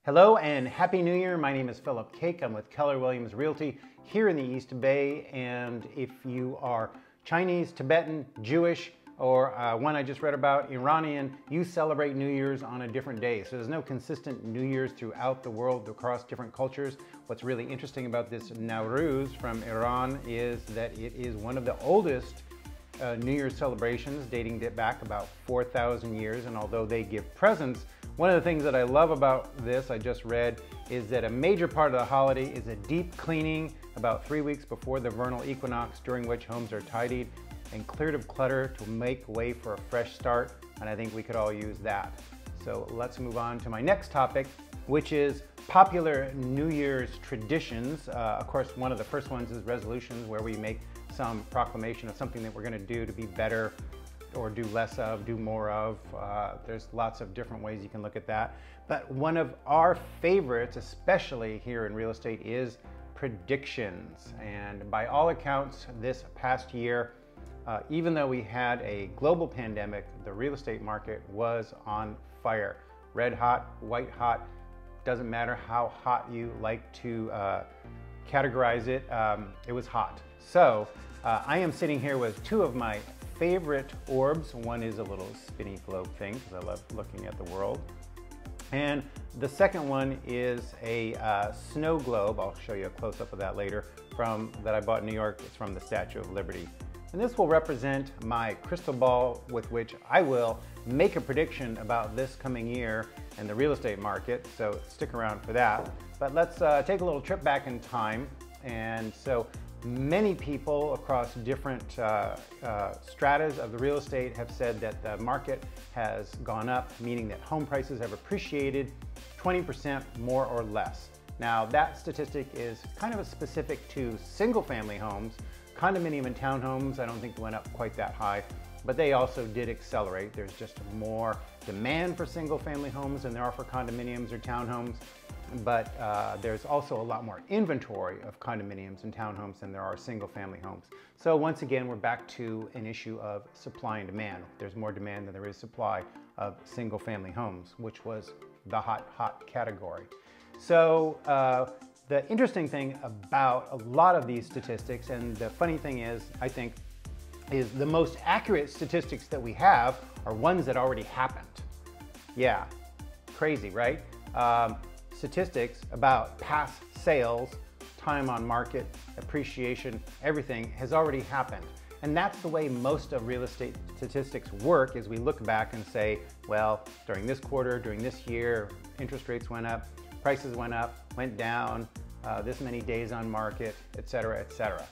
Hello and Happy New Year. My name is Philip Kaake. I'm with Keller Realty here in the East Bay. And if you are Chinese, Tibetan, Jewish, or one I just read about, Iranian, you celebrate New Year's on a different day. So there's no consistent New Year's throughout the world across different cultures. What's really interesting about this Nowruz from Iran is that it is one of the oldest New Year's celebrations, dating back about 4,000 years. And although they give presents, one of the things that I love about this, I just read, is that a major part of the holiday is a deep cleaning about 3 weeks before the vernal equinox, during which homes are tidied and cleared of clutter to make way for a fresh start. And I think we could all use that. So let's move on to my next topic, which is popular New Year's traditions. Of course, one of the first ones is resolutions, where we make some proclamation of something that we're going to do to be better, or do less of, do more of. There's lots of different ways you can look at that. But one of our favorites, especially here in real estate, is predictions. And by all accounts, this past year, even though we had a global pandemic, the real estate market was on fire. Red hot, white hot, doesn't matter how hot you like to categorize it, it was hot. So I am sitting here with two of my favorite orbs. One is a little spinny globe thing, because I love looking at the world. And the second one is a snow globe. I'll show you a close-up of that later, that I bought in New York. It's from the Statue of Liberty. And this will represent my crystal ball with which I will make a prediction about this coming year and the real estate market. So stick around for that. But let's take a little trip back in time. And so many people across different stratas of the real estate have said that the market has gone up, meaning that home prices have appreciated 20% more or less. Now, that statistic is kind of specific to single-family homes. Condominium and townhomes, I don't think went up quite that high, but they also did accelerate. There's just more demand for single-family homes than there are for condominiums or townhomes. But there's also a lot more inventory of condominiums and townhomes than there are single-family homes. So once again, we're back to an issue of supply and demand. There's more demand than there is supply of single-family homes, which was the hot category. So the interesting thing about a lot of these statistics, and the funny thing is, I think, is the most accurate statistics that we have are ones that already happened. Yeah, crazy, right? Statistics about past sales, time on market, appreciation, everything has already happened. And that's the way most of real estate statistics work, is we look back and say, well, during this quarter, during this year, interest rates went up, prices went up, went down, this many days on market, et cetera, et cetera.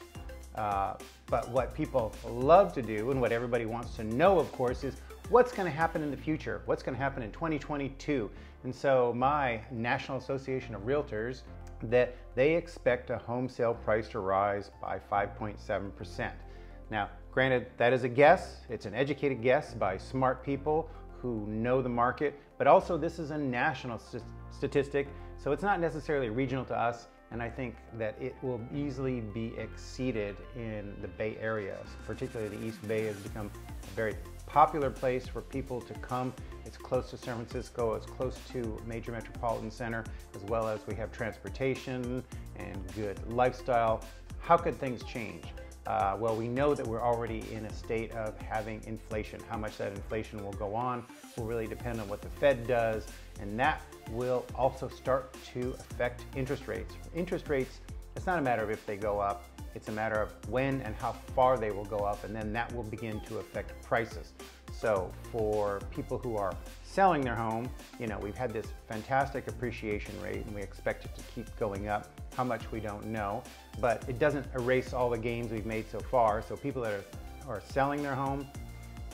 But what people love to do, and what everybody wants to know, of course, is what's going to happen in the future? What's going to happen in 2022? And so my National Association of Realtors, that they expect a home sale price to rise by 5.7%. Now, granted, that is a guess. It's an educated guess by smart people who know the market, but also this is a national statistic, so it's not necessarily regional to us. And I think that it will easily be exceeded in the Bay Area. Particularly the East Bay has become a very popular place for people to come. It's close to San Francisco, it's close to a major metropolitan center, as well as we have transportation and good lifestyle. How could things change? Well, we know that we're already in a state of having inflation. How much that inflation will go on will really depend on what the Fed does, and that will also start to affect interest rates. Interest rates, it's not a matter of if they go up, it's a matter of when and how far they will go up, and then that will begin to affect prices. So for people who are selling their home, you know, we've had this fantastic appreciation rate and we expect it to keep going up. How much, we don't know, but it doesn't erase all the gains we've made so far. So people that are selling their home,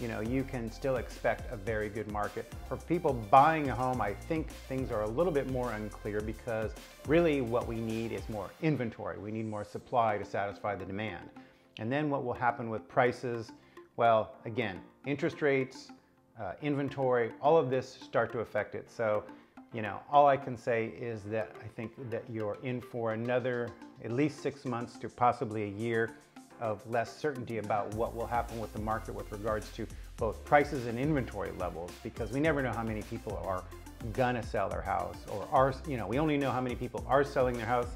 you know, you can still expect a very good market. For people buying a home, I think things are a little bit more unclear, because really what we need is more inventory. We need more supply to satisfy the demand. And then what will happen with prices? Well, again, interest rates, inventory, all of this start to affect it. So, you know, all I can say is that I think that you're in for another at least 6 months to possibly a year of less certainty about what will happen with the market with regards to both prices and inventory levels, because we never know how many people are gonna sell their house, or are, we only know how many people are selling their house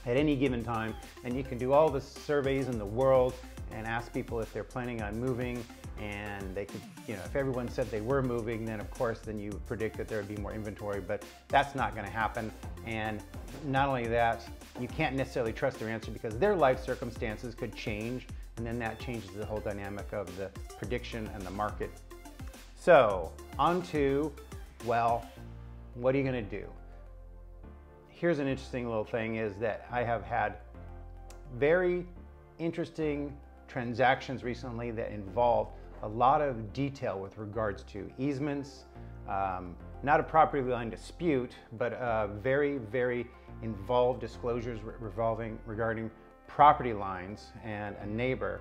at any given time. And you can do all the surveys in the world and ask people if they're planning on moving, and they could, if everyone said they were moving, then of course, then you would predict that there would be more inventory, but that's not gonna happen. And not only that, you can't necessarily trust their answer because their life circumstances could change, and then that changes the whole dynamic of the prediction and the market. So on to, well, what are you gonna do? Here's an interesting little thing is that I have had very interesting transactions recently that involve a lot of detail with regards to easements, not a property line dispute, but very, very involved disclosures regarding property lines and a neighbor.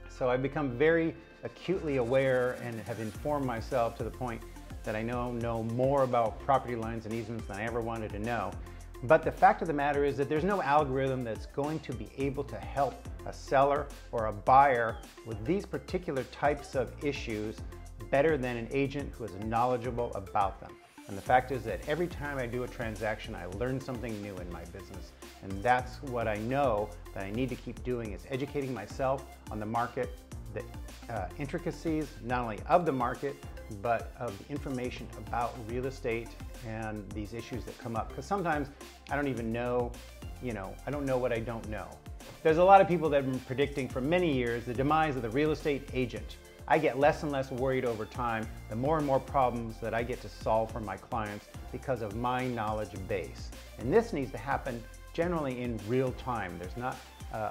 So I've become very acutely aware and have informed myself to the point that I know more about property lines and easements than I ever wanted to know. But the fact of the matter is that there's no algorithm that's going to be able to help a seller or a buyer with these particular types of issues better than an agent who is knowledgeable about them. And the fact is that every time I do a transaction, I learn something new in my business. And that's what I know that I need to keep doing, is educating myself on the market, the intricacies, not only of the market, but of the information about real estate and these issues that come up. Because sometimes I don't even know, I don't know what I don't know. There's a lot of people that have been predicting for many years the demise of the real estate agent. I get less and less worried over time, the more and more problems that I get to solve for my clients because of my knowledge base. And this needs to happen generally in real time. There's not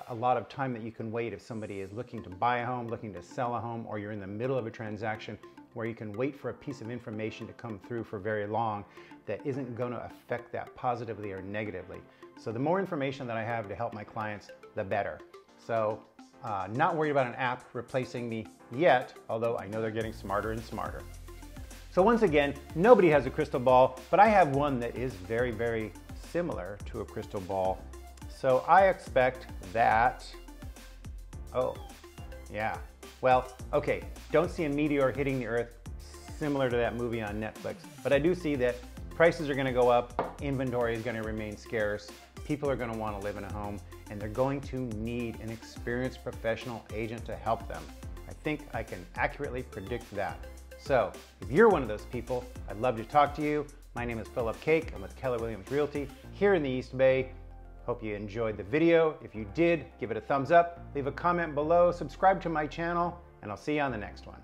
a lot of time that you can wait if somebody is looking to buy a home, looking to sell a home, or you're in the middle of a transaction where you can wait for a piece of information to come through for very long that isn't going to affect that positively or negatively. So the more information that I have to help my clients, the better. So not worried about an app replacing me yet, although I know they're getting smarter and smarter. So once again, nobody has a crystal ball, but I have one that is very, very similar to a crystal ball. So I expect that, oh, yeah. Well, okay, don't see a meteor hitting the earth similar to that movie on Netflix, but I do see that prices are gonna go up, inventory is gonna remain scarce, people are gonna wanna live in a home, and they're going to need an experienced professional agent to help them. I think I can accurately predict that. So if you're one of those people, I'd love to talk to you. My name is Philip Kaake. I'm with Keller Realty here in the East Bay. Hope you enjoyed the video. If you did, give it a thumbs up, leave a comment below, subscribe to my channel, and I'll see you on the next one.